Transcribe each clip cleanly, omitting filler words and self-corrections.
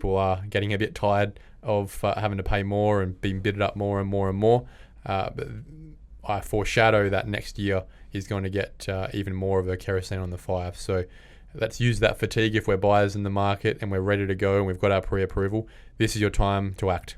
people are getting a bit tired of having to pay more and being bidded up more and more and more. But I foreshadow that next year is going to get even more of a kerosene on the fire. So let's use that fatigue if we're buyers in the market and we're ready to go and we've got our pre-approval. This is your time to act.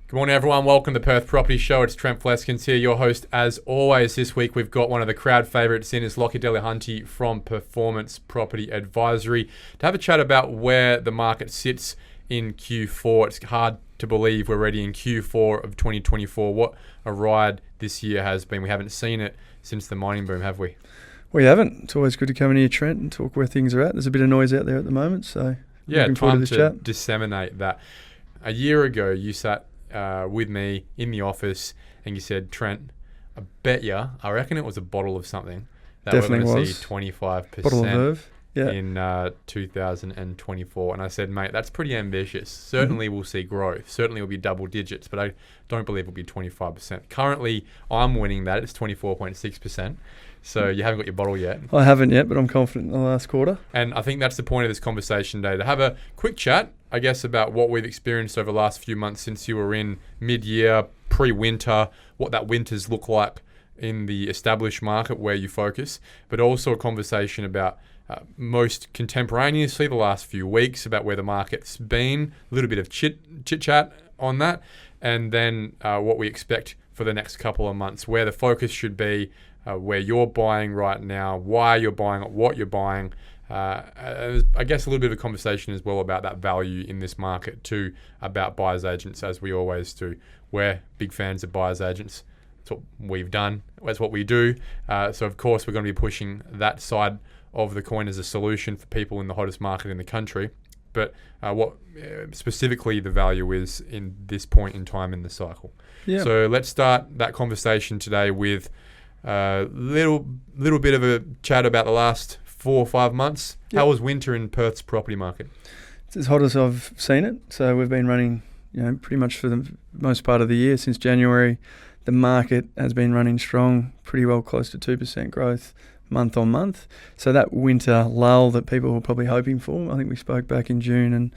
Good morning, everyone. Welcome to the Perth Property Show. It's Trent Fleskins here, your host. As always, this week we've got one of the crowd favourites in, is Lachlan Delahunty from Performance Property Advisory, to have a chat about where the market sits in Q4. It's hard to believe we're already in Q4 of 2024. What a ride this year has been. We haven't seen it since the mining boom, have we? We haven't. It's always good to come in here, Trent, and talk where things are at. There's a bit of noise out there at the moment, so yeah, time to chat. Disseminate that. A year ago, you sat with me in the office and you said, Trent, I reckon it was a bottle of something that Definitely we're going to was. see 25% Bottle of Verve. Yeah. in 2024. And I said, mate, that's pretty ambitious. Certainly we'll see growth. Certainly it'll be double digits, but I don't believe it'll be 25%. Currently, I'm winning that. It's 24.6%. So you haven't got your bottle yet. I haven't yet, but I'm confident in the last quarter. And I think that's the point of this conversation today, to have a quick chat, I guess, about what we've experienced over the last few months since you were in mid-year, pre-winter, what that winter's look like in the established market where you focus, but also a conversation about most contemporaneously the last few weeks, about where the market's been, a little bit of chit-chat on that, and then what we expect for the next couple of months, where the focus should be, where you're buying right now, why you're buying it, what you're buying. I guess a little bit of a conversation as well about that value in this market too, about buyer's agents, as we always do. We're big fans of buyer's agents. That's what we've done. That's what we do. So of course we're going to be pushing that side of the coin as a solution for people in the hottest market in the country. But what specifically the value is in this point in time in the cycle. Yeah. So let's start that conversation today with a little bit of a chat about the last 4 or 5 months. Yep. How was winter in Perth's property market? It's as hot as I've seen it. So we've been running, pretty much for the most part of the year since January. The market has been running strong, pretty well close to 2% growth month on month. So that winter lull that people were probably hoping for, I think we spoke back in June, and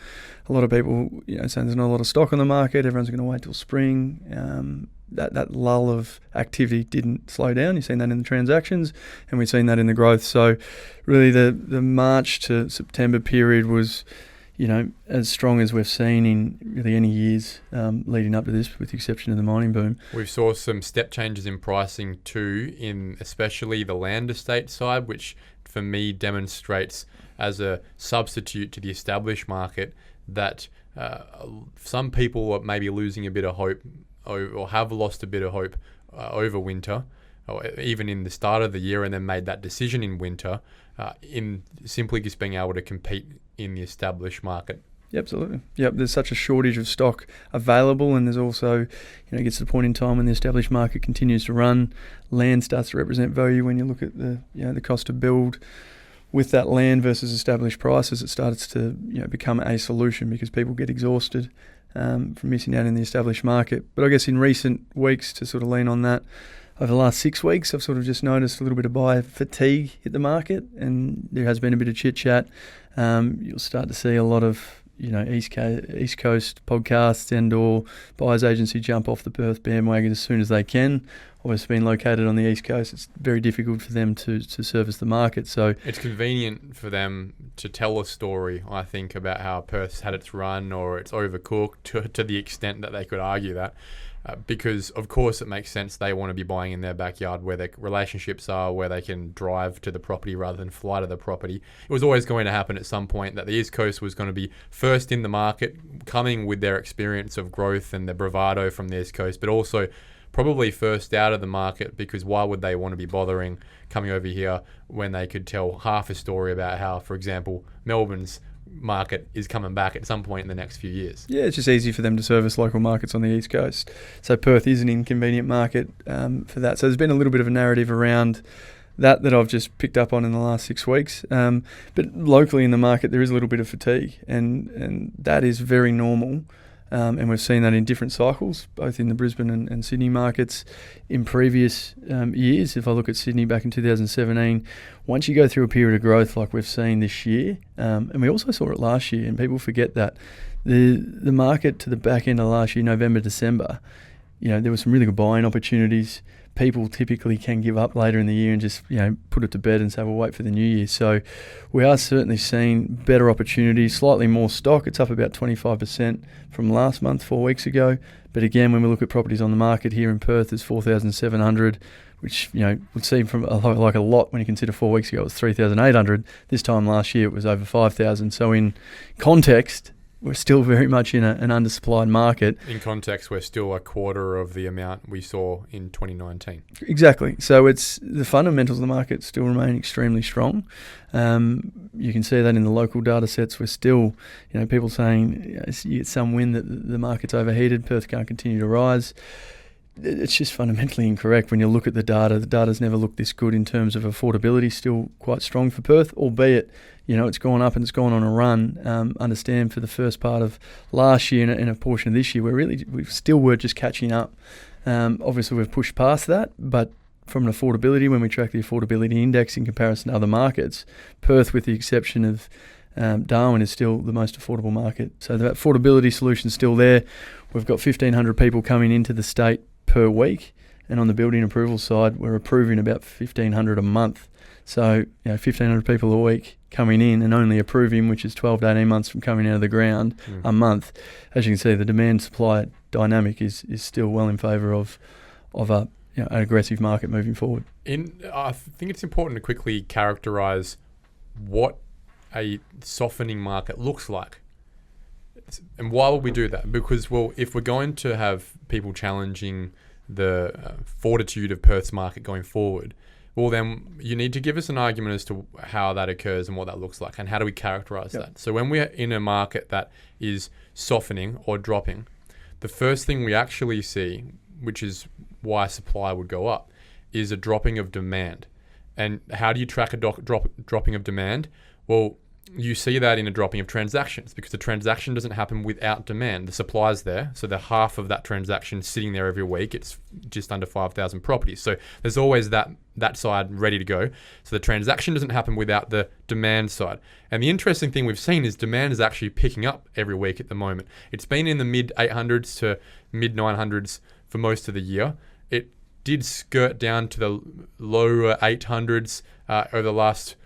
a lot of people, saying there's not a lot of stock on the market, everyone's going to wait till spring. That lull of activity didn't slow down. You've seen that in the transactions, and we've seen that in the growth. So really the March to September period was, as strong as we've seen in really any years leading up to this, with the exception of the mining boom. We saw some step changes in pricing too, in especially the land estate side, which for me demonstrates as a substitute to the established market that some people are maybe losing a bit of hope or have lost a bit of hope over winter, or even in the start of the year, and then made that decision in winter, in simply just being able to compete in the established market. Yeah, absolutely. Yep, there's such a shortage of stock available, and there's also, it gets to the point in time when the established market continues to run, land starts to represent value. When you look at the cost to build with that land versus established prices, it starts to become a solution because people get exhausted from missing out in the established market. But I guess in recent weeks, to sort of lean on that, over the last 6 weeks, I've sort of just noticed a little bit of buyer fatigue hit the market, and there has been a bit of chit-chat. You'll start to see a lot of East Coast podcasts and or buyers agency jump off the Perth bandwagon as soon as they can. Obviously being located on the East Coast, it's very difficult for them to service the market. So it's convenient for them to tell a story, I think, about how Perth's had its run or it's overcooked to the extent that they could argue that. Because, of course, it makes sense. They want to be buying in their backyard where their relationships are, where they can drive to the property rather than fly to the property. It was always going to happen at some point that the East Coast was going to be first in the market, coming with their experience of growth and their bravado from the East Coast, but also probably first out of the market, because why would they want to be bothering coming over here when they could tell half a story about how, for example, Melbourne's market is coming back at some point in the next few years. Yeah, it's just easy for them to service local markets on the East Coast. So Perth is an inconvenient market for that. So there's been a little bit of a narrative around that I've just picked up on in the last 6 weeks. But locally in the market, there is a little bit of fatigue, and that is very normal And we've seen that in different cycles, both in the Brisbane and Sydney markets in previous years. If I look at Sydney back in 2017, once you go through a period of growth like we've seen this year, and we also saw it last year, and people forget that, the market to the back end of last year, November, December, there were some really good buying opportunities. People typically can give up later in the year and just put it to bed and say we'll wait for the new year. So we are certainly seeing better opportunities, slightly more stock. It's up about 25% from last month, 4 weeks ago. But again, when we look at properties on the market here in Perth, there's 4,700, which would seem from like a lot when you consider 4 weeks ago it was 3,800. This time last year it was over 5,000. So in context, we're still very much in an undersupplied market. In context, we're still a quarter of the amount we saw in 2019. Exactly. So it's the fundamentals of the market still remain extremely strong. You can see that in the local data sets. We're still, people saying you get some wind that the market's overheated, Perth can't continue to rise. It's just fundamentally incorrect when you look at the data. The data's never looked this good in terms of affordability, still quite strong for Perth, albeit it's gone up and it's gone on a run. Understand for the first part of last year and a portion of this year, we still were just catching up. Obviously, we've pushed past that, but from an affordability, when we track the affordability index in comparison to other markets, Perth, with the exception of Darwin, is still the most affordable market. So the affordability solution's still there. We've got 1,500 people coming into the state per week, and on the building approval side, we're approving about 1,500 a month. So 1,500 people a week coming in and only approving, which is 12 to 18 months from coming out of the ground a month. As you can see, the demand-supply dynamic is still well in favour of an aggressive market moving forward. I think it's important to quickly characterise what a softening market looks like. And why would we do that? Because, if we're going to have people challenging the fortitude of Perth's market going forward, then you need to give us an argument as to how that occurs and what that looks like, and how do we characterise that. So when we're in a market that is softening or dropping, the first thing we actually see, which is why supply would go up, is a dropping of demand. And how do you track a dropping of demand? Well, you see that in a dropping of transactions, because the transaction doesn't happen without demand. The supply's there, so the half of that transaction sitting there every week. It's just under 5,000 properties. So there's always that side ready to go. So the transaction doesn't happen without the demand side. And the interesting thing we've seen is demand is actually picking up every week at the moment. It's been in the mid 800s to mid 900s for most of the year. It did skirt down to the lower 800s over the last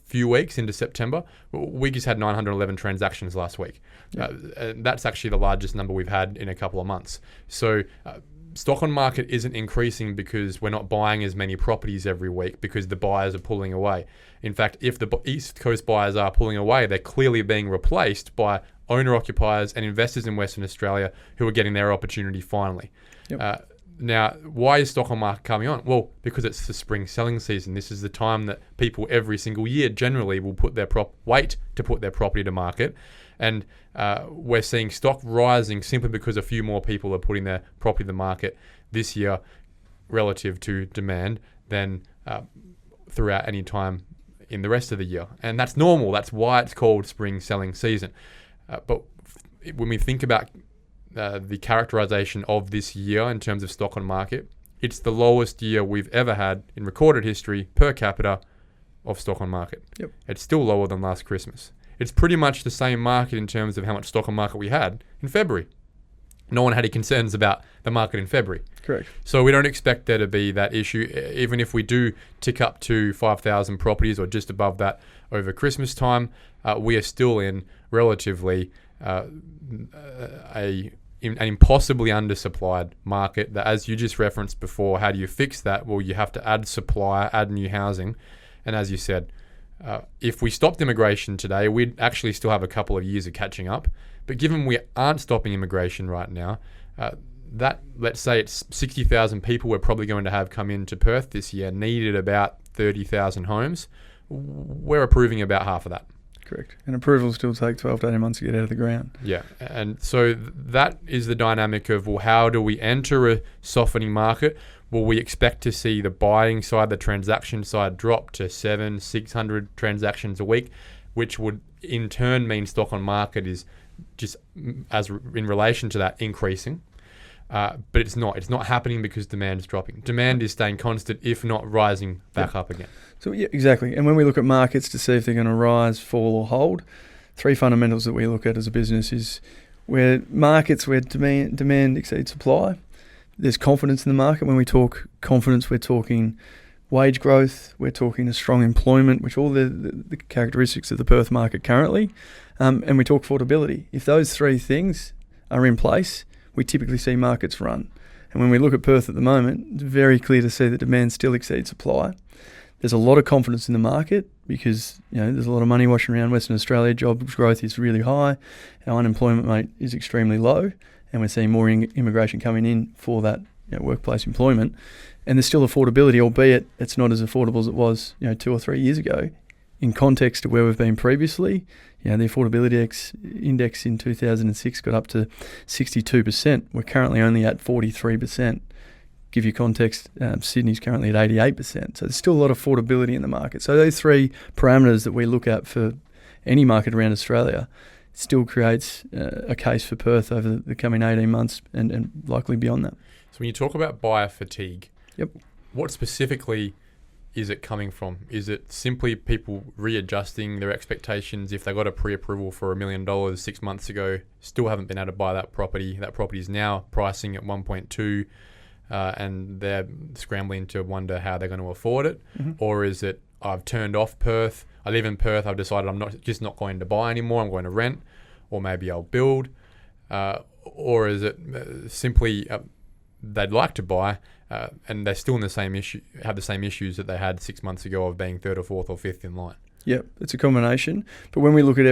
few weeks into September. We just had 911 transactions last week. That's actually the largest number we've had in a couple of months. So stock on market isn't increasing because we're not buying as many properties every week, because the buyers are pulling away. In fact, if the East Coast buyers are pulling away, they're clearly being replaced by owner-occupiers and investors in Western Australia who are getting their opportunity finally. Now, why is stock on market coming on? Well, because it's the spring selling season. This is the time that people every single year generally will put their wait to put their property to market. And we're seeing stock rising simply because a few more people are putting their property to the market this year relative to demand than throughout any time in the rest of the year. And that's normal. That's why it's called spring selling season. But when we think about the characterization of this year in terms of stock on market, it's the lowest year we've ever had in recorded history per capita of stock on market. It's still lower than last Christmas. It's pretty much the same market in terms of how much stock on market we had in February. No one had any concerns about the market in February. Correct. So we don't expect there to be that issue. Even if we do tick up to 5,000 properties or just above that over Christmas time, we are still in relatively an impossibly undersupplied market that, as you just referenced before, how do you fix that? Well, you have to add supply, add new housing. And as you said, if we stopped immigration today, we'd actually still have a couple of years of catching up. But given we aren't stopping immigration right now, that, let's say it's 60,000 people we're probably going to have come into Perth this year, needed about 30,000 homes. We're approving about half of that. Correct. And approvals still take 12 to 18 months to get out of the ground. Yeah. And so that is the dynamic of, well, how do we enter a softening market? Well, we expect to see the buying side, the transaction side drop to 600 transactions a week. which would in turn mean stock on market is just in relation to that increasing. But it's not happening because demand is dropping. Demand is staying constant, if not rising back up again. So yeah, exactly. And when we look at markets to see if they're going to rise, fall or hold, three fundamentals that we look at as a business is where markets where demand exceeds supply, there's confidence in the market. When we talk confidence, we're talking wage growth, we're talking a strong employment, which all the characteristics of the Perth market currently, and we talk affordability. If those three things are in place, we typically see markets run. And when we look at Perth at the moment, it's very clear to see that demand still exceeds supply. There's a lot of confidence in the market because there's a lot of money washing around Western Australia. Jobs growth is really high. Our unemployment rate is extremely low, and we're seeing more immigration coming in for that workplace employment. And there's still affordability, albeit it's not as affordable as it was 2 or 3 years ago. In context to where we've been previously, the affordability index in 2006 got up to 62%. We're currently only at 43%. Give you context, Sydney's currently at 88%. So there's still a lot of affordability in the market. So those three parameters that we look at for any market around Australia still creates a case for Perth over the coming 18 months and likely beyond that. So when you talk about buyer fatigue, yep, what specifically is it coming from? Is it simply people readjusting their expectations? If they got a pre-approval for $1 million 6 months ago, still haven't been able to buy that property. That property is now pricing at 1.2, and they're scrambling to wonder how they're going to afford it. Mm-hmm. Or is it, I've turned off Perth. I live in Perth. I've decided I'm not going to buy anymore. I'm going to rent, or maybe I'll build. Or is it simply they'd like to buy, and they're still in the same issue, have the same issues that they had 6 months ago of being third or fourth or fifth in line? Yeah, it's a combination. But when we look at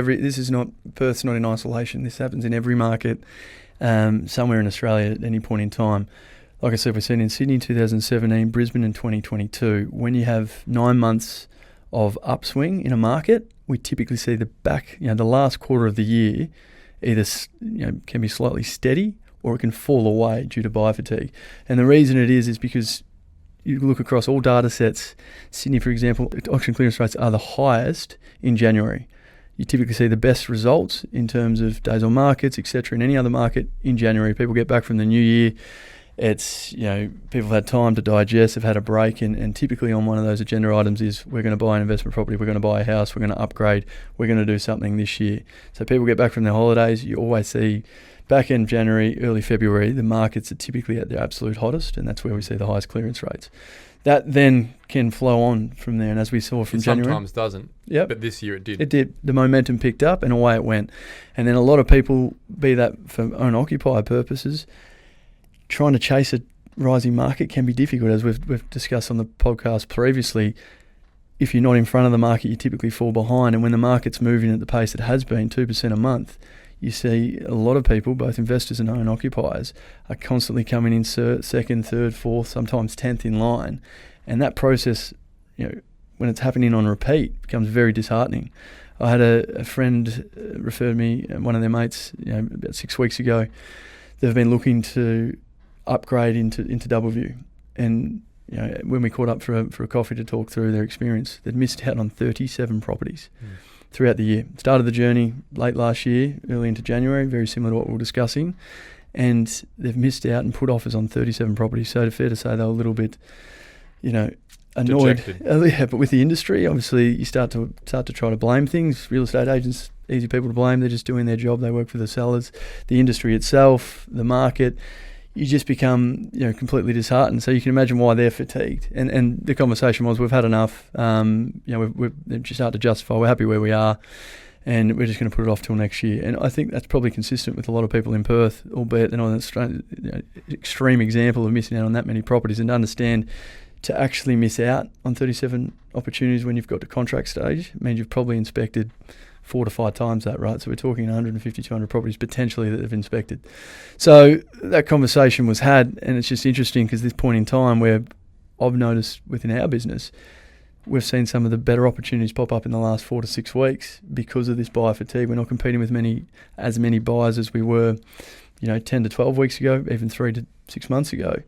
Perth's not in isolation. This happens in every market somewhere in Australia at any point in time. Like I said, we've seen in Sydney in 2017, Brisbane in 2022. When you have 9 months of upswing in a market, we typically see the last quarter of the year either can be slightly steady or it can fall away due to buyer fatigue. And the reason it is because you look across all data sets. Sydney, for example, auction clearance rates are the highest in January. You typically see the best results in terms of days on markets, etc. in any other market in January. People get back from the new year. It's, people have had time to digest, have had a break, and typically on one of those agenda items is we're going to buy an investment property, we're going to buy a house, we're going to upgrade, we're going to do something this year. So people get back from their holidays. You always see back in January, early February, the markets are typically at their absolute hottest, and that's where we see the highest clearance rates. That then can flow on from there, and as we saw from January... Sometimes doesn't, yep, but this year it did. It did. The momentum picked up and away it went. And then a lot of people, be that for owner-occupier purposes, trying to chase a rising market can be difficult, as we've discussed on the podcast previously. If you're not in front of the market, you typically fall behind. And when the market's moving at the pace it has been, 2% a month, you see a lot of people, both investors and owner-occupiers, are constantly coming in second, third, fourth, sometimes 10th in line. And that process, when it's happening on repeat, becomes very disheartening. I had a friend refer me, one of their mates, about 6 weeks ago. They've been looking to upgrade into Doubleview, and when we caught up for a coffee to talk through their experience, they'd missed out on 37 properties throughout the year. Started the journey late last year, early into January, very similar to what we were discussing, and they've missed out and put offers on 37 properties. So fair to say they were a little bit, annoyed. Yeah, but with the industry, obviously, you start to try to blame things. Real estate agents, easy people to blame. They're just doing their job. They work for the sellers. The industry itself, the market, you just become completely disheartened. So you can imagine why they're fatigued. And the conversation was, we've had enough. We've just started to justify. We're happy where we are, and we're just going to put it off till next year. And I think that's probably consistent with a lot of people in Perth, albeit they're not an extreme example of missing out on that many properties. And to understand, to actually miss out on 37 opportunities when you've got to contract stage means you've probably inspected 4 to 5 times that, right? So we're talking 150, 200 properties potentially that they've inspected. So that conversation was had, and it's just interesting because this point in time where I've noticed within our business, we've seen some of the better opportunities pop up in the last 4 to 6 weeks because of this buyer fatigue. We're not competing with as many buyers as we were, 10 to 12 weeks ago, even 3 to 6 months ago.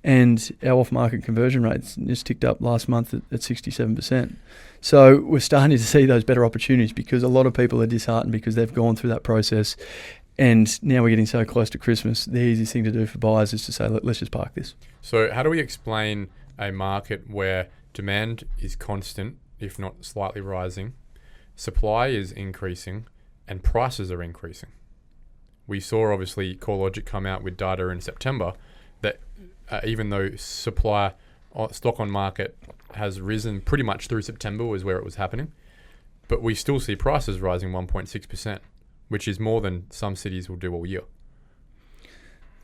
And our off-market conversion rates just ticked up last month at 67%. So we're starting to see those better opportunities because a lot of people are disheartened because they've gone through that process. And now we're getting so close to Christmas, the easiest thing to do for buyers is to say, let's just park this. So how do we explain a market where demand is constant, if not slightly rising, supply is increasing, and prices are increasing? We saw, obviously, CoreLogic come out with data in September that even though supply stock on market has risen pretty much through September was where it was happening, but we still see prices rising 1.6%, which is more than some cities will do all year.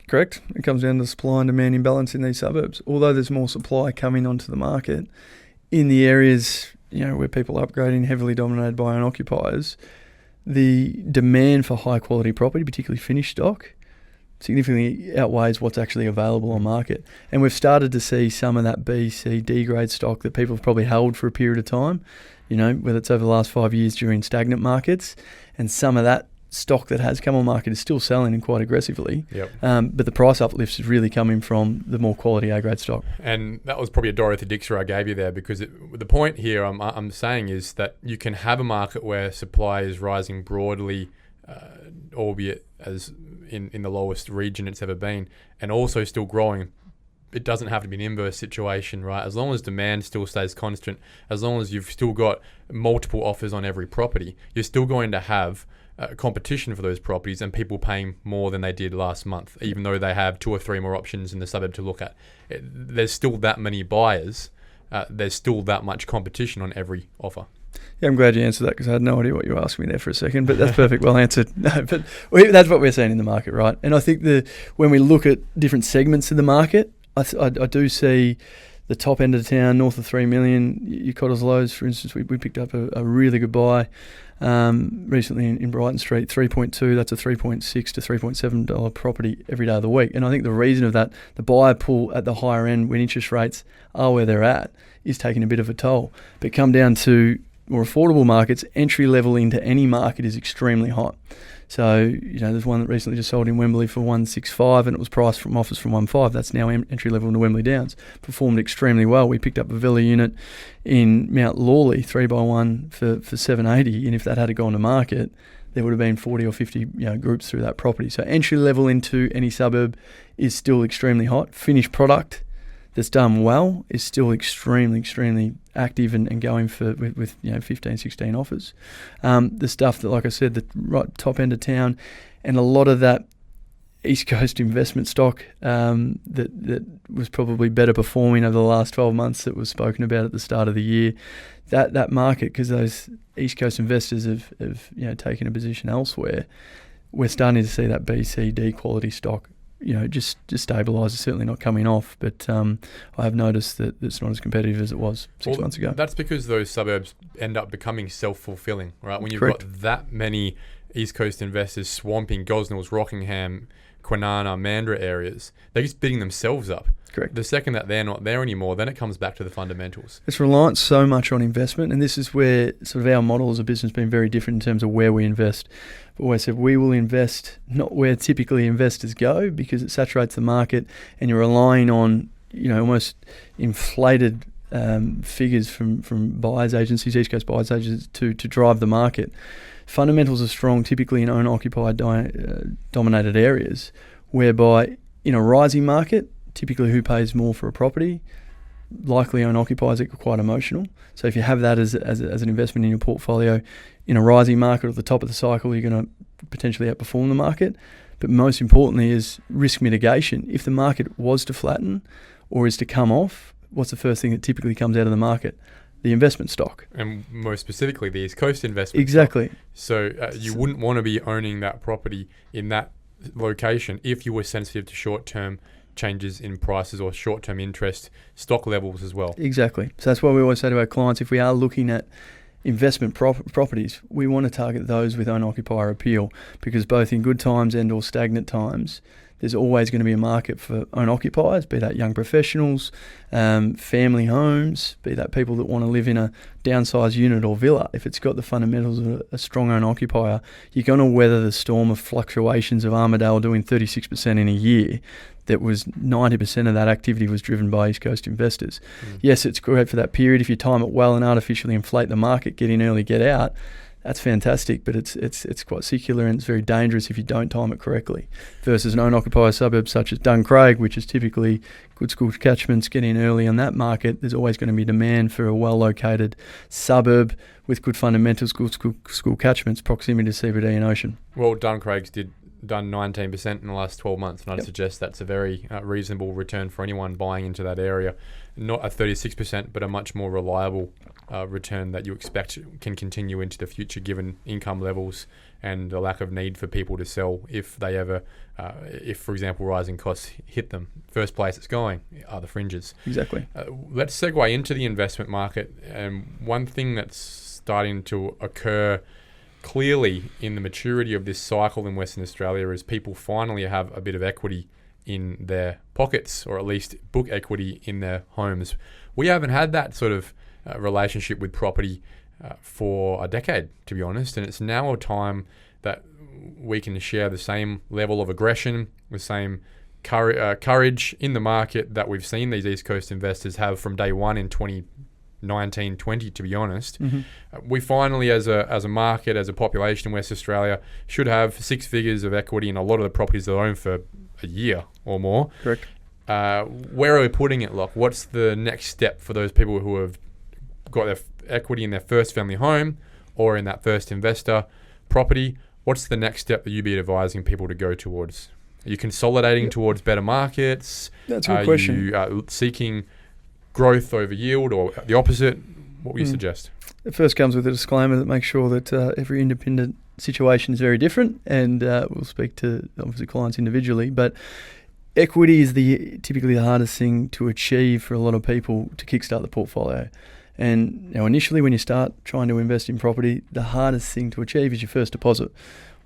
Correct. It comes down to supply and demand imbalance in these suburbs. Although there's more supply coming onto the market, in the areas where people are upgrading, heavily dominated by owner-occupiers, the demand for high-quality property, particularly finished stock, significantly outweighs what's actually available on market. And we've started to see some of that B, C, D grade stock that people have probably held for a period of time, whether it's over the last 5 years during stagnant markets, and some of that stock that has come on market is still selling and quite aggressively. Yep. But the price uplift is really coming from the more quality A-grade stock. And that was probably a Dorothy Dixer I gave you there, because the point here I'm saying is that you can have a market where supply is rising broadly, albeit as in the lowest region it's ever been, and also still growing. It doesn't have to be an inverse situation, right? As long as demand still stays constant, as long as you've still got multiple offers on every property, you're still going to have competition for those properties and people paying more than they did last month, even though they have 2 or 3 more options in the suburb to look at. There's still that many buyers. There's still that much competition on every offer. Yeah, I'm glad you answered that because I had no idea what you were asking me there for a second, but that's perfect. Well answered. No, but that's what we're seeing in the market, right? And I think when we look at different segments of the market, I do see the top end of the town, north of 3 million, your Cottesloes, for instance, we picked up a really good buy recently in Brighton Street, 3.2, that's a $3.6 to $3.7 property every day of the week. And I think the reason of that, the buyer pool at the higher end when interest rates are where they're at, is taking a bit of a toll. But come down to more affordable markets, entry level into any market is extremely hot. So, there's one that recently just sold in Wembley for 165 and it was priced from offers from 1.5. That's now entry level into Wembley Downs. Performed extremely well. We picked up a villa unit in Mount Lawley, 3x1 for 780, and if that had gone to market, there would have been 40 or 50 groups through that property. So entry level into any suburb is still extremely hot. Finished product that's done well is still extremely, extremely active and going with 15, 16 offers. The stuff that, like I said, the right top end of town, and a lot of that East Coast investment stock that was probably better performing over the last 12 months that was spoken about at the start of the year. That market, because those East Coast investors have taken a position elsewhere, we're starting to see that B, C, D quality stock just stabilise. It's certainly not coming off, but I have noticed that it's not as competitive as it was 6 months ago. That's because those suburbs end up becoming self-fulfilling, right? When you've Correct. got that many East Coast investors swamping Gosnells, Rockingham, Kwinana, Mandurah areas, they're just bidding themselves up. Correct. The second that they're not there anymore, then it comes back to the fundamentals. It's reliant so much on investment, and this is where sort of our model as a business has been very different in terms of where we invest. But always said we will invest not where typically investors go because it saturates the market, and you're relying on almost inflated figures from buyers agencies, East Coast buyers agencies to drive the market. Fundamentals are strong, typically in owner-occupied dominated areas, whereby in a rising market, typically who pays more for a property, likely owner-occupiers are quite emotional. So if you have that as an investment in your portfolio, in a rising market at the top of the cycle, you're going to potentially outperform the market. But most importantly is risk mitigation. If the market was to flatten or is to come off, what's the first thing that typically comes out of the market? The investment stock. And most specifically, the East Coast investment Exactly. stock. So you wouldn't want to be owning that property in that location if you were sensitive to short-term changes in prices or short-term interest stock levels as well. Exactly. So that's why we always say to our clients, if we are looking at investment properties, we want to target those with owner-occupier appeal, because both in good times and or stagnant times, there's always going to be a market for owner-occupiers, be that young professionals, family homes, be that people that want to live in a downsized unit or villa. If it's got the fundamentals of a strong owner-occupier, you're going to weather the storm of fluctuations of Armadale doing 36% in a year. That was 90% of that activity was driven by East Coast investors. Yes, it's great for that period. If you time it well and artificially inflate the market, get in early, get out, that's fantastic, but it's quite secular and it's very dangerous if you don't time it correctly. Versus an owner-occupier suburb such as Duncraig, which is typically good school catchments, get in early on that market. There's always going to be demand for a well-located suburb with good fundamentals, good school catchments, proximity to CBD and ocean. Well, Duncraig's done 19% in the last 12 months, and I'd suggest that's a very reasonable return for anyone buying into that area. Not a 36%, but a much more reliable return that you expect can continue into the future, given income levels and the lack of need for people to sell if they ever, if for example, rising costs hit them. First place it's going are the fringes. Exactly. Let's segue into the investment market. And one thing that's starting to occur clearly in the maturity of this cycle in Western Australia is people finally have a bit of equity in their pockets, or at least book equity in their homes. We haven't had that sort of relationship with property for a decade, to be honest, and it's now a time that we can share the same level of aggression, the same courage in the market that we've seen these East Coast investors have from day one in 2019-20, to be honest. We finally, as a market, as a population in West Australia, should have 6 figures of equity in a lot of the properties they're owned for a year or more. Correct. Where are we putting it, Locke? What's the next step for those people who have got their equity in their first family home or in that first investor property? What's the next step that you'd be advising people to go towards? Are you consolidating towards better markets? That's a good question. Are you seeking growth over yield, or the opposite? What would you suggest? It first comes with a disclaimer that makes sure that every independent situation is very different, and we'll speak to obviously clients individually, but equity is typically the hardest thing to achieve for a lot of people to kickstart the portfolio. And initially when you start trying to invest in property, the hardest thing to achieve is your first deposit.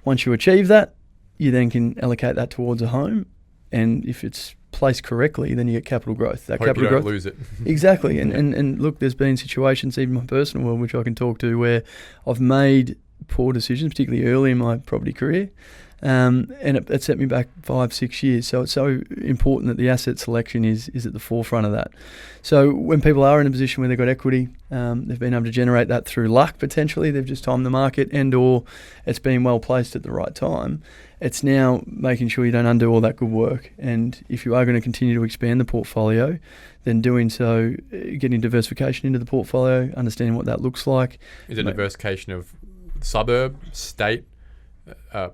Once you achieve that, you then can allocate that towards a home, and if it's placed correctly, then you get capital growth. Hope capital you don't lose it. Exactly. And look, there's been situations, even in my personal world, which I can talk to, where I've made poor decisions, particularly early in my property career, and it set me back 5-6 years. So it's so important that the asset selection is at the forefront of that. So when people are in a position where they've got equity, they've been able to generate that through luck potentially, they've just timed the market, and or it's been well placed at the right time. It's now making sure you don't undo all that good work. And if you are going to continue to expand the portfolio, then doing so, getting diversification into the portfolio, understanding what that looks like. Is it diversification of suburb, state,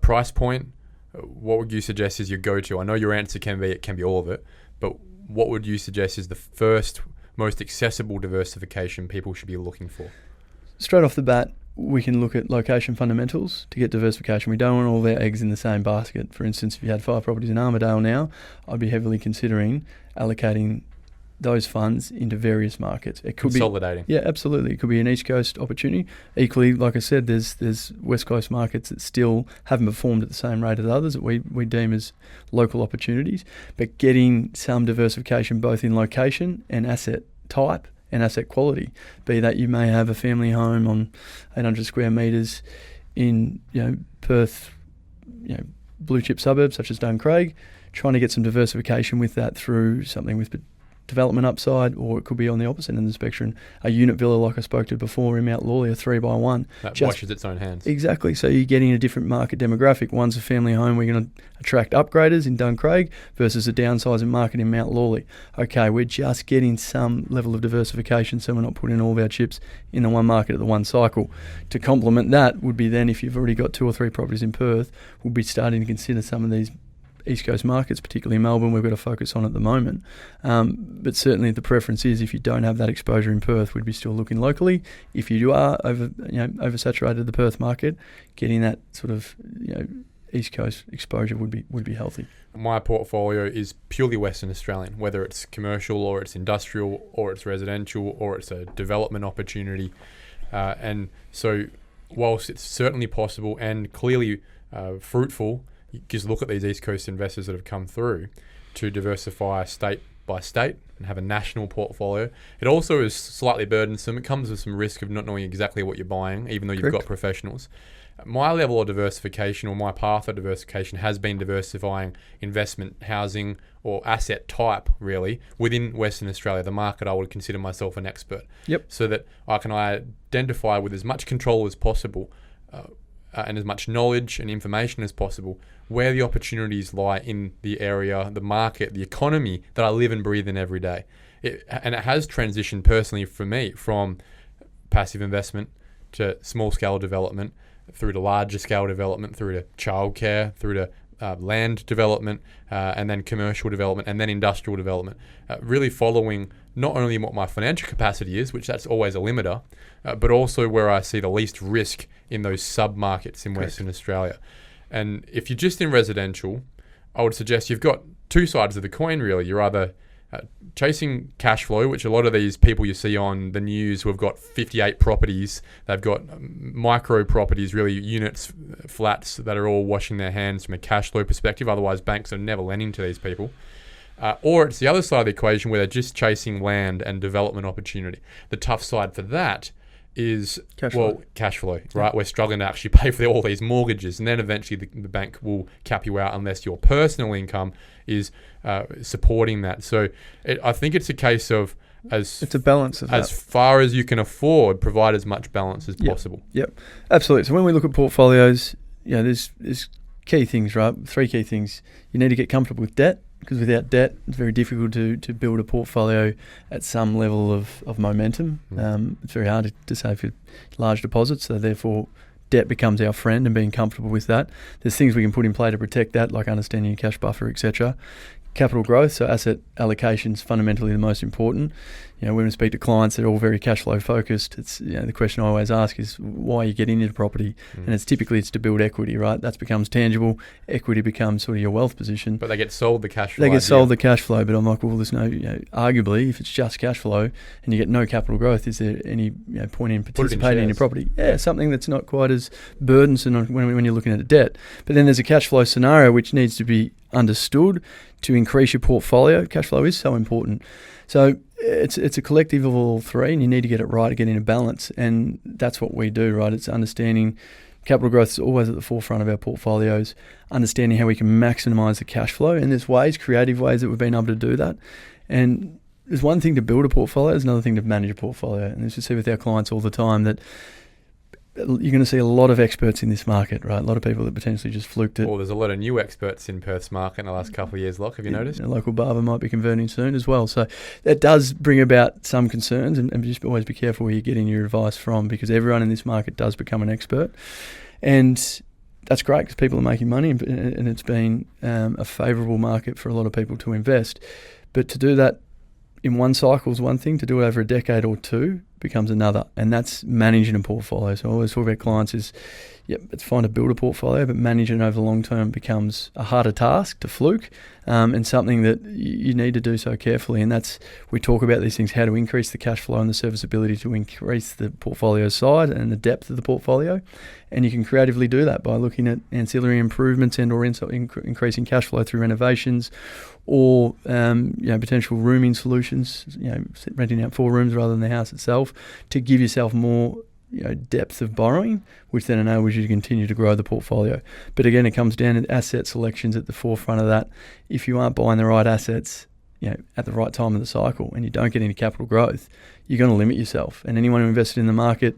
price point? What would you suggest is your go-to? I know your answer can be all of it, but what would you suggest is the first most accessible diversification people should be looking for? Straight off the bat, we can look at location fundamentals to get diversification. We don't want all their eggs in the same basket. For instance, if you had 5 properties in Armadale now, I'd be heavily considering allocating those funds into various markets. It could consolidating. Yeah, absolutely. It could be an East Coast opportunity. Equally, like I said, there's West Coast markets that still haven't performed at the same rate as others that we deem as local opportunities. But getting some diversification both in location and asset type and asset quality, be that you may have a family home on 800 square metres in Perth, blue chip suburbs such as Duncraig, trying to get some diversification with that through something with development upside, or it could be on the opposite end of the spectrum, a unit villa like I spoke to before in Mount Lawley, a 3x1. That washes its own hands. Exactly. So you're getting a different market demographic. One's a family home, we're going to attract upgraders in Duncraig versus a downsizing market in Mount Lawley. Okay, we're just getting some level of diversification, so we're not putting all of our chips in the one market at the one cycle. To complement that would be then, if you've already got 2 or 3 properties in Perth, we'll be starting to consider some of these East Coast markets, particularly Melbourne, we've got to focus on at the moment. But certainly the preference is, if you don't have that exposure in Perth, we'd be still looking locally. If you are oversaturated the Perth market, getting that sort of East Coast exposure would be healthy. My portfolio is purely Western Australian, whether it's commercial or it's industrial or it's residential or it's a development opportunity. And so whilst it's certainly possible and clearly fruitful, you just look at these East Coast investors that have come through to diversify state by state and have a national portfolio. It also is slightly burdensome. It comes with some risk of not knowing exactly what you're buying, even though you've got professionals. My level of diversification, or my path of diversification, has been diversifying investment, housing, or asset type, really, within Western Australia, the market I would consider myself an expert. So that I can identify with as much control as possible and as much knowledge and information as possible where the opportunities lie in the area, the market, the economy that I live and breathe in every day. And it has transitioned personally for me from passive investment to small-scale development, through to larger scale development, through to childcare, through to land development, and then commercial development, and then industrial development. Really following not only what my financial capacity is, which that's always a limiter, but also where I see the least risk in those sub-markets in Western Australia. And if you're just in residential, I would suggest you've got two sides of the coin, really. You're either chasing cash flow, which a lot of these people you see on the news who have got 58 properties, they've got micro properties, really units, flats that are all washing their hands from a cash flow perspective. Otherwise, banks are never lending to these people. Or it's the other side of the equation where they're just chasing land and development opportunity. The tough side for that is cash flow, right? We're struggling to actually pay for all these mortgages, and then eventually the bank will cap you out unless your personal income is supporting that. So I think it's a case of it's a balance of as far as you can afford, provide as much balance as possible. Yep, absolutely. So when we look at portfolios, there's key things, right? 3 key things. You need to get comfortable with debt, because without debt, it's very difficult to build a portfolio at some level of momentum. It's very hard to save for large deposits, so therefore debt becomes our friend, and being comfortable with that. There's things we can put in play to protect that, like understanding your cash buffer, etc. Capital growth, so asset allocation is fundamentally the most important. When we speak to clients, they're all very cash flow focused. It's the question I always ask is why you get into property, and it's to build equity, right? That becomes tangible. Equity becomes sort of your wealth position. But they get sold the cash flow. They get sold the cash flow, but I'm like, well, there's no. Arguably, if it's just cash flow and you get no capital growth, is there any point in participating in your property? Yeah, something that's not quite as burdensome when you're looking at a debt. But then there's a cash flow scenario which needs to be understood to increase your portfolio. Cash flow is so important. So it's a collective of all 3, and you need to get it right to get in a balance. And that's what we do, right? It's understanding capital growth is always at the forefront of our portfolios, understanding how we can maximise the cash flow. And there's creative ways that we've been able to do that. And there's one thing to build a portfolio, there's another thing to manage a portfolio. And as we see with our clients all the time, that you're going to see a lot of experts in this market, right? A lot of people that potentially just fluked it. Well, there's a lot of new experts in Perth's market in the last couple of years, Locke. Have you noticed? A local barber might be converting soon as well. So that does bring about some concerns, and just always be careful where you're getting your advice from, because everyone in this market does become an expert. And that's great because people are making money, and it's been a favourable market for a lot of people to invest. But to do that in one cycle is one thing, to do it over a decade or 2 becomes another, and that's managing a portfolio. So I always talk about clients is, it's fine to build a portfolio, but managing over the long term becomes a harder task to fluke, and something that you need to do so carefully. And that's, we talk about these things, how to increase the cash flow and the serviceability to increase the portfolio size and the depth of the portfolio. And you can creatively do that by looking at ancillary improvements and or increasing cash flow through renovations, or potential rooming solutions, renting out 4 rooms rather than the house itself, to give yourself more depth of borrowing, which then enables you to continue to grow the portfolio. But again, it comes down to asset selections at the forefront of that. If you aren't buying the right assets at the right time of the cycle, and you don't get any capital growth, you're going to limit yourself. And anyone who invested in the market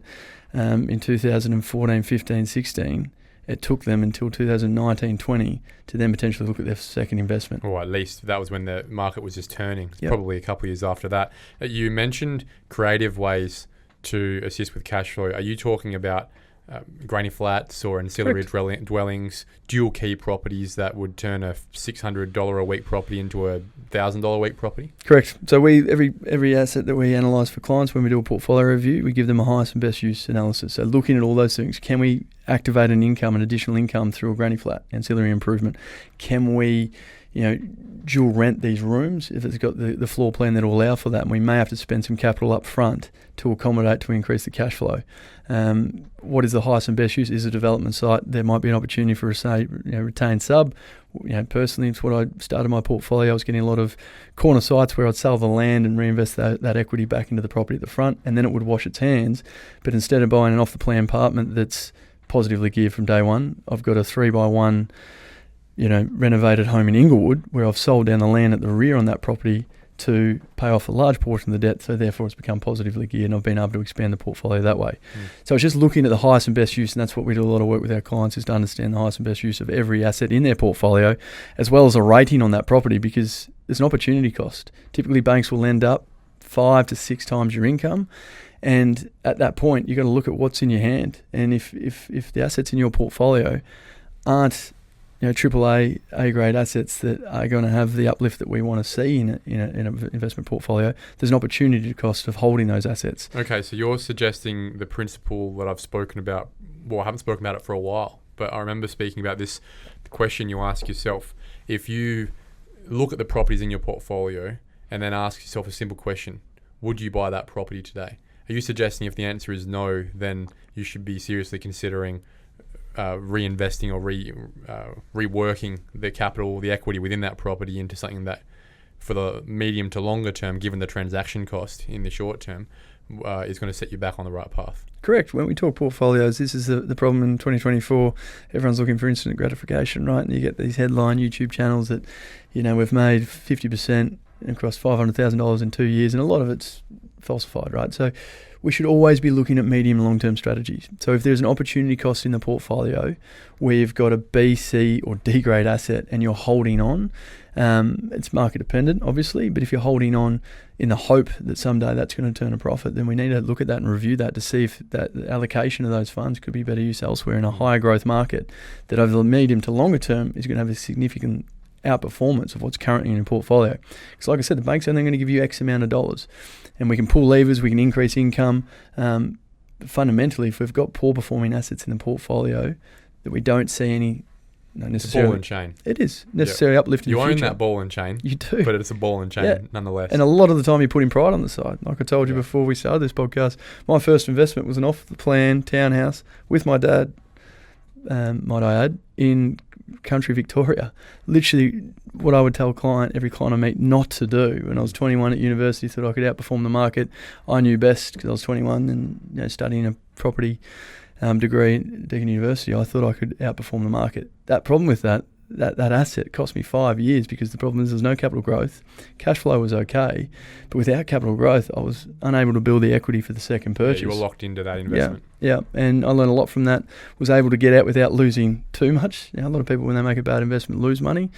in 2014, 15, 16, it took them until 2019-20 to then potentially look at their second investment. Or at least that was when the market was just turning. Probably a couple of years after that. You mentioned creative ways to assist with cash flow. Are you talking about granny flats or ancillary dwellings, dual key properties that would turn a $600 a week property into a $1,000 a week property? Correct. So every asset that we analyse for clients when we do a portfolio review, we give them a highest and best use analysis. So looking at all those things, can we activate an additional income through a granny flat, ancillary improvement? Can we, dual rent these rooms if it's got the floor plan that will allow for that? And we may have to spend some capital up front to accommodate, to increase the cash flow. What is the highest and best use? Is a development site? There might be an opportunity for a retained sub. Personally, it's what I started my portfolio. I was getting a lot of corner sites where I'd sell the land and reinvest that equity back into the property at the front, and then it would wash its hands. But instead of buying an off-the-plan apartment that's positively geared from day one, I've got a 3x1, renovated home in Inglewood where I've sold down the land at the rear on that property to pay off a large portion of the debt, so therefore it's become positively geared and I've been able to expand the portfolio that way. So it's just looking at the highest and best use, and that's what we do a lot of work with our clients, is to understand the highest and best use of every asset in their portfolio, as well as a rating on that property, because there's an opportunity cost. Typically banks will lend up 5 to 6 times your income, and at that point you've got to look at what's in your hand, and if the assets in your portfolio aren't AAA, A-grade assets that are going to have the uplift that we want to see in an investment portfolio, there's an opportunity cost of holding those assets. Okay, so you're suggesting the principle that I've spoken about, well, I haven't spoken about it for a while, but I remember speaking about this question you ask yourself. If you look at the properties in your portfolio and then ask yourself a simple question, would you buy that property today? Are you suggesting if the answer is no, then you should be seriously considering reinvesting or reworking the capital, the equity within that property into something that, for the medium to longer term, given the transaction cost in the short term, is going to set you back on the right path? Correct. When we talk portfolios, this is the problem in 2024. Everyone's looking for instant gratification, right? And you get these headline YouTube channels that, we've made 50% across $500,000 in 2 years, and a lot of it's falsified, right? So we should always be looking at medium and long-term strategies. So if there's an opportunity cost in the portfolio where you've got a B, C or D grade asset and you're holding on, it's market dependent, obviously, but if you're holding on in the hope that someday that's going to turn a profit, then we need to look at that and review that to see if that allocation of those funds could be better used elsewhere in a higher growth market that over the medium to longer term is going to have a significant outperformance of what's currently in your portfolio. Because like I said, the bank's only going to give you X amount of dollars, and we can pull levers, we can increase income. Fundamentally, if we've got poor performing assets in the portfolio that we don't see any necessarily... Ball and chain. It is necessarily uplift in the future. You own that ball and chain. You do. But it's a ball and chain nonetheless. And a lot of the time you're putting pride on the side. Like I told you before we started this podcast, my first investment was an off-the-plan townhouse with my dad, might I add, in country Victoria. Literally what I would tell every client I meet not to do. When I was 21 at university, thought I could outperform the market. I knew best because I was 21 and studying a property degree at Deakin University. I thought I could outperform the market. That problem with that asset cost me 5 years because the problem is there's no capital growth. Cash flow was okay, but without capital growth, I was unable to build the equity for the second purchase. You were locked into that investment. Yeah, and I learned a lot from that. Was able to get out without losing too much. A lot of people, when they make a bad investment, lose money.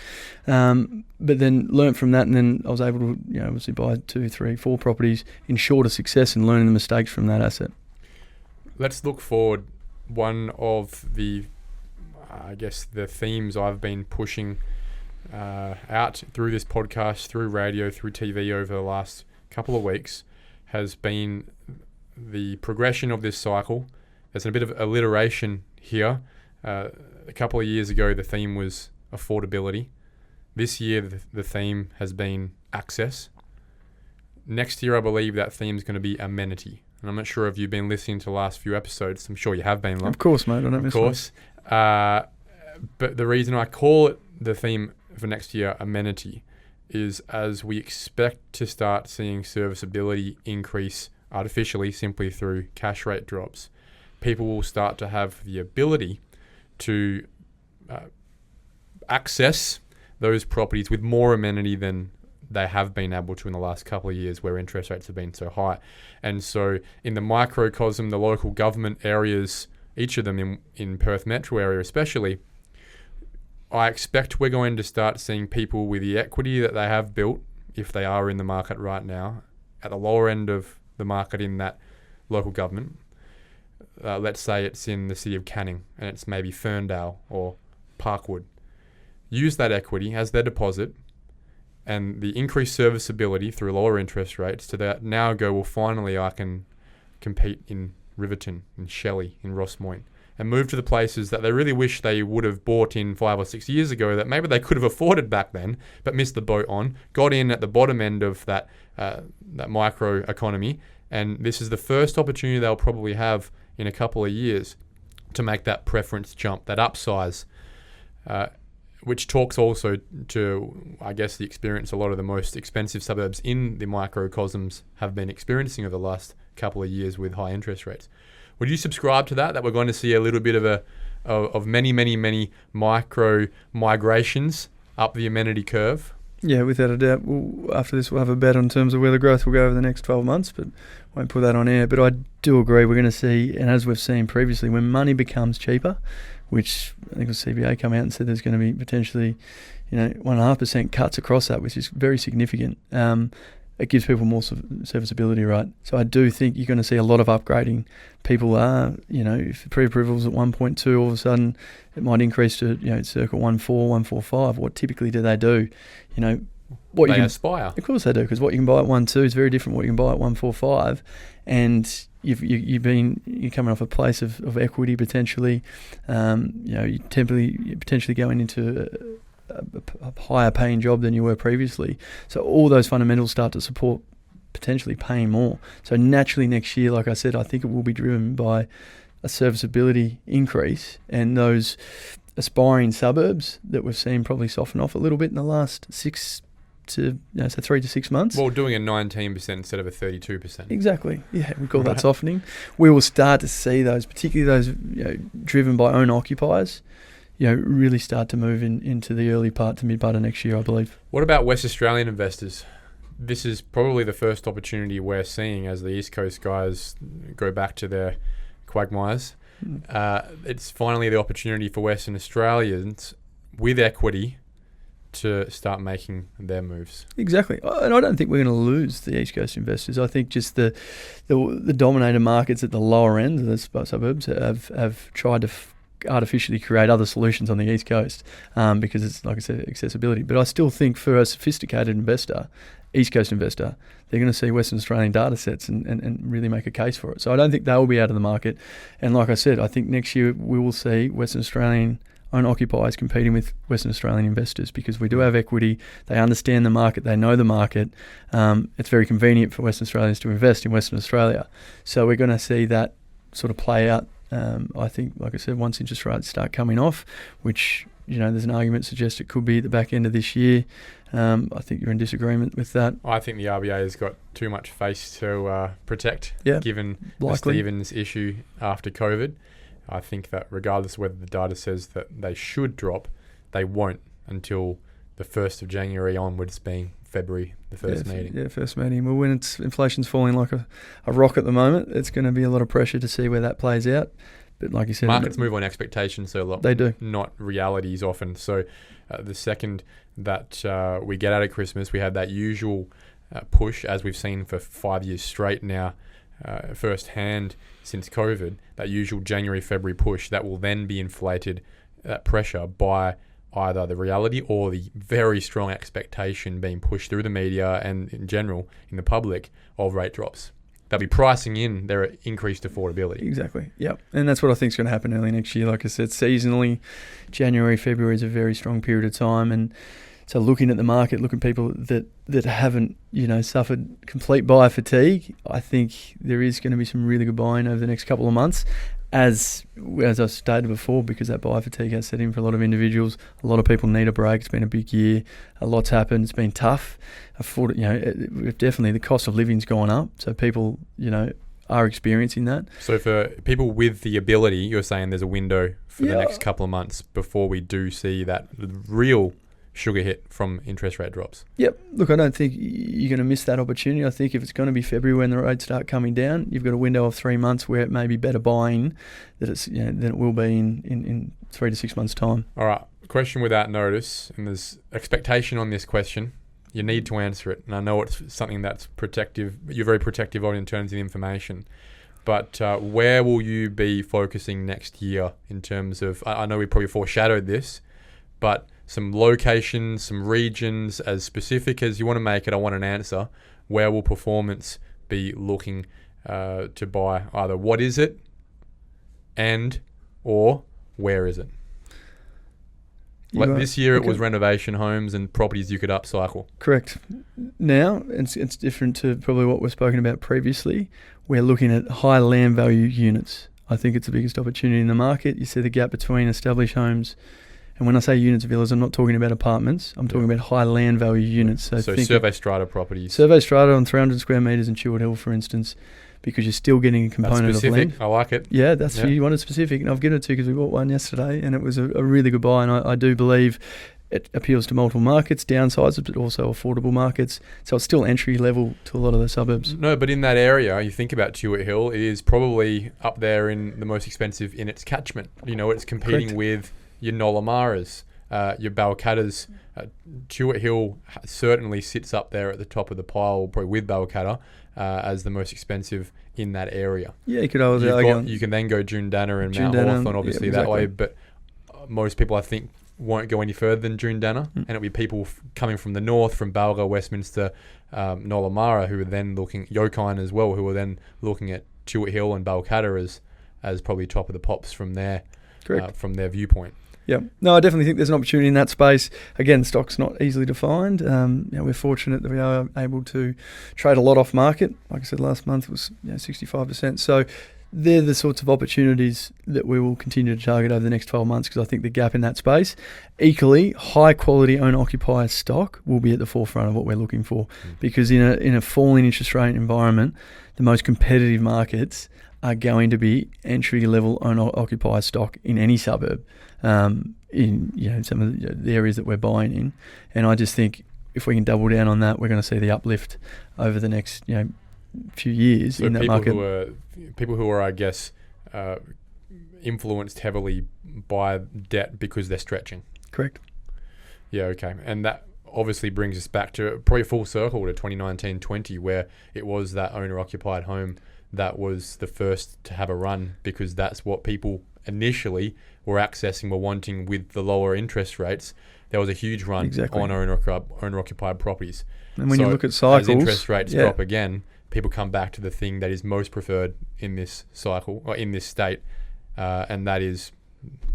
But then learnt from that, and then I was able to, obviously buy 2, 3, 4 properties, ensure success and learning the mistakes from that asset. Let's look forward. One of the the themes I've been pushing out through this podcast, through radio, through TV over the last couple of weeks has been the progression of this cycle. There's a bit of alliteration here. A couple of years ago, the theme was affordability. This year, the theme has been access. Next year, I believe that theme is going to be amenity. And I'm not sure if you've been listening to the last few episodes. I'm sure you have been. Of course, mate. I don't miss one. Of course. But the reason I call it the theme for next year, amenity, is as we expect to start seeing serviceability increase artificially simply through cash rate drops, people will start to have the ability to access those properties with more amenity than they have been able to in the last couple of years where interest rates have been so high. And so in the microcosm, the local government areas, each of them in Perth metro area especially, I expect we're going to start seeing people with the equity that they have built, if they are in the market right now, at the lower end of the market in that local government. Let's say it's in the city of Canning and it's maybe Ferndale or Parkwood. Use that equity as their deposit and the increased serviceability through lower interest rates to that now go, well, finally I can compete in Riverton, in Shelley, in Ross Moyne. and move to the places that they really wish they would have bought in 5 or 6 years ago, that maybe they could have afforded back then, but missed the boat on, got in at the bottom end of that micro economy. And this is the first opportunity they'll probably have in a couple of years to make that preference jump, that upsize, which talks also to, I guess, the experience a lot of the most expensive suburbs in the microcosms have been experiencing over the last couple of years with high interest rates. Would you subscribe to that we're going to see a little bit of many micro migrations up the amenity curve? Yeah, without a doubt. After this, we'll have a bet on terms of where the growth will go over the next 12 months, but won't put that on air. But I do agree we're going to see, and as we've seen previously, when money becomes cheaper, which I think the CBA come out and said there's going to be potentially, 1.5% cuts across that, which is very significant. It gives people more serviceability, right? So I do think you're going to see a lot of upgrading. People are, if pre-approval's at 1.2, all of a sudden it might increase to, circa 1.4, 1.45. What typically do they do? What they you can aspire. Of course they do, because what you can buy at 1.2 is very different from what you can buy at 1.45, and you're coming off a place of equity potentially. You're potentially going into a higher paying job than you were previously. So all those fundamentals start to support potentially paying more. So naturally next year, like I said, I think it will be driven by a serviceability increase, and those aspiring suburbs that we've seen probably soften off a little bit in the last 3 to 6 months. Well, doing a 19% instead of a 32%. Exactly. Yeah, we call that softening. We will start to see those, particularly those driven by owner-occupiers, really start to move into the early part to mid part of next year, I believe. What about West Australian investors? This is probably the first opportunity we're seeing as the East Coast guys go back to their quagmires. It's finally the opportunity for Western Australians with equity to start making their moves. Exactly. And I don't think we're going to lose the East Coast investors. I think just the dominator markets at the lower end of the suburbs have tried to artificially create other solutions on the East Coast because it's, like I said, accessibility. But I still think for a sophisticated investor, East Coast investor, they're going to see Western Australian data sets and really make a case for it. So I don't think they will be out of the market. And like I said, I think next year we will see Western Australian owner-occupiers competing with Western Australian investors because we do have equity. They understand the market. They know the market. It's very convenient for Western Australians to invest in Western Australia. So we're going to see that sort of play out. I think, like I said, once interest rates start coming off, which, there's an argument suggests it could be at the back end of this year. I think you're in disagreement with that. I think the RBA has got too much face to protect, given likely. The Stevens issue after COVID. I think that regardless of whether the data says that they should drop, they won't until the 1st of January onwards, being February, the first meeting. Yeah, first meeting. Well, when inflation's falling like a rock at the moment, it's going to be a lot of pressure to see where that plays out. But like you said, markets move on expectations so a lot. They do. Not realities often. So the second that we get out of Christmas, we have that usual push, as we've seen for 5 years straight now, firsthand since COVID, that usual January, February push that will then be inflated, that pressure, by either the reality or the very strong expectation being pushed through the media and in general in the public of rate drops. They'll be pricing in their increased affordability. Exactly. Yep. And that's what I think is going to happen early next year. Like I said, seasonally, January, February is a very strong period of time. And so looking at the market, looking at people that haven't, suffered complete buyer fatigue, I think there is going to be some really good buying over the next couple of months. As I've stated before, because that buyer fatigue has set in for a lot of individuals. A lot of people need a break. It's been a big year. A lot's happened. It's been tough. Definitely the cost of living's gone up. So people, are experiencing that. So for people with the ability, you're saying there's a window for the next couple of months before we do see that real sugar hit from interest rate drops. Yep. Look, I don't think you're going to miss that opportunity. I think if it's going to be February when the rates start coming down, you've got a window of 3 months where it may be better buying than it will be in 3 to 6 months' time. All right. Question without notice, and there's expectation on this question. You need to answer it, and I know it's something that's protective. You're very protective of in terms of the information. But where will you be focusing next year in terms of? I know we probably foreshadowed this, but some locations, some regions, as specific as you want to make it, I want an answer. Where will performance be looking to buy? Either what is it and or where is it? Like this year, it was renovation homes and properties you could upcycle. Correct. Now, it's different to probably what we've spoken about previously. We're looking at high land value units. I think it's the biggest opportunity in the market. You see the gap between established homes, and when I say units, villas, I'm not talking about apartments. I'm talking about high land value units. So survey strata properties. Survey strata on 300 square metres in Chewett Hill, for instance, because you're still getting a component of land. I like it. Yeah, you wanted specific, and I've given it to you because we bought one yesterday, and it was a really good buy, and I do believe it appeals to multiple markets, downsizes, but also affordable markets. So it's still entry level to a lot of the suburbs. No, but in that area, you think about Chewett Hill, it is probably up there in the most expensive in its catchment. You know, it's competing with your Owner-occupiers, your Balcattas. Chewett Hill certainly sits up there at the top of the pile, probably with Balcatta, as the most expensive in that area. Yeah, you could you can then go Jundana and Mount Hawthorn, obviously, that way, but most people, I think, won't go any further than Jundana, and it'll be people coming from the north, from Balga, Westminster, Nollamara, who are then looking, Yokine as well, who are then looking at Chewett Hill and Balcatta as probably top of the pops from their viewpoint. Yeah, no, I definitely think there's an opportunity in that space. Again, stock's not easily defined. We're fortunate that we are able to trade a lot off market. Like I said, last month was 65%. So they're the sorts of opportunities that we will continue to target over the next 12 months because I think the gap in that space. Equally, high quality owner-occupier stock will be at the forefront of what we're looking for because in a falling interest rate environment, the most competitive markets are going to be entry-level owner-occupier stock in any suburb, in some of the areas that we're buying in. And I just think if we can double down on that, we're going to see the uplift over the next few years in that market. People who are, I guess, influenced heavily by debt because they're stretching. Correct. Yeah, okay. And that obviously brings us back to probably full circle to 2019-20, where it was that owner-occupied home that was the first to have a run because that's what people initially were accessing, were wanting with the lower interest rates. There was a huge run on owner-occupied properties. And when you look at cycles, as interest rates drop again, people come back to the thing that is most preferred in this cycle or in this state, and that is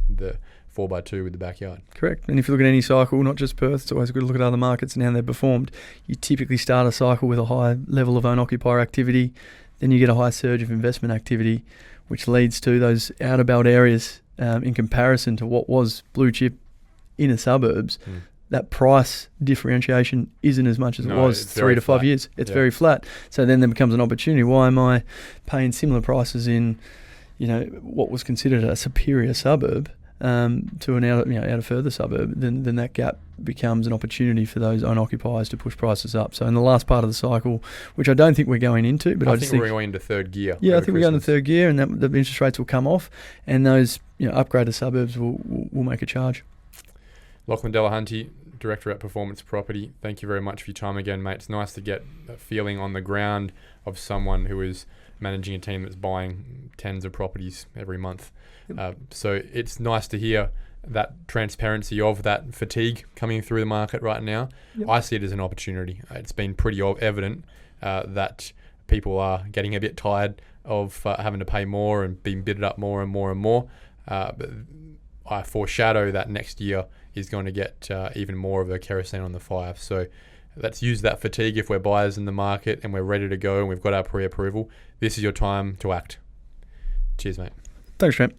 the 4x2 with the backyard. Correct. And if you look at any cycle, not just Perth, it's always good to look at other markets and how they've performed. You typically start a cycle with a high level of owner-occupier activity, then you get a high surge of investment activity, which leads to those outer belt areas in comparison to what was blue chip inner suburbs. That price differentiation isn't as much as it was 3 to 5 years. It's very flat. So then there becomes an opportunity. Why am I paying similar prices in, what was considered a superior suburb to an out further suburb? Then that gap becomes an opportunity for those owner-occupiers to push prices up. So in the last part of the cycle, which I don't think we're going into, but I just think we're going into third gear. Yeah, I think we're going into third gear, and the interest rates will come off, and those upgraded suburbs will make a charge. Lachlan Delahunty, Director at Performance Property, thank you very much for your time again, mate. It's nice to get a feeling on the ground of someone who is managing a team that's buying tens of properties every month. So it's nice to hear that transparency of that fatigue coming through the market right now. I see it as an opportunity. It's been pretty evident that people are getting a bit tired of having to pay more and being bidded up more and more and more. But I foreshadow that next year is going to get even more of a kerosene on the fire. So let's use that fatigue if we're buyers in the market and we're ready to go and we've got our pre-approval. This is your time to act. Cheers, mate. Thanks, Trent.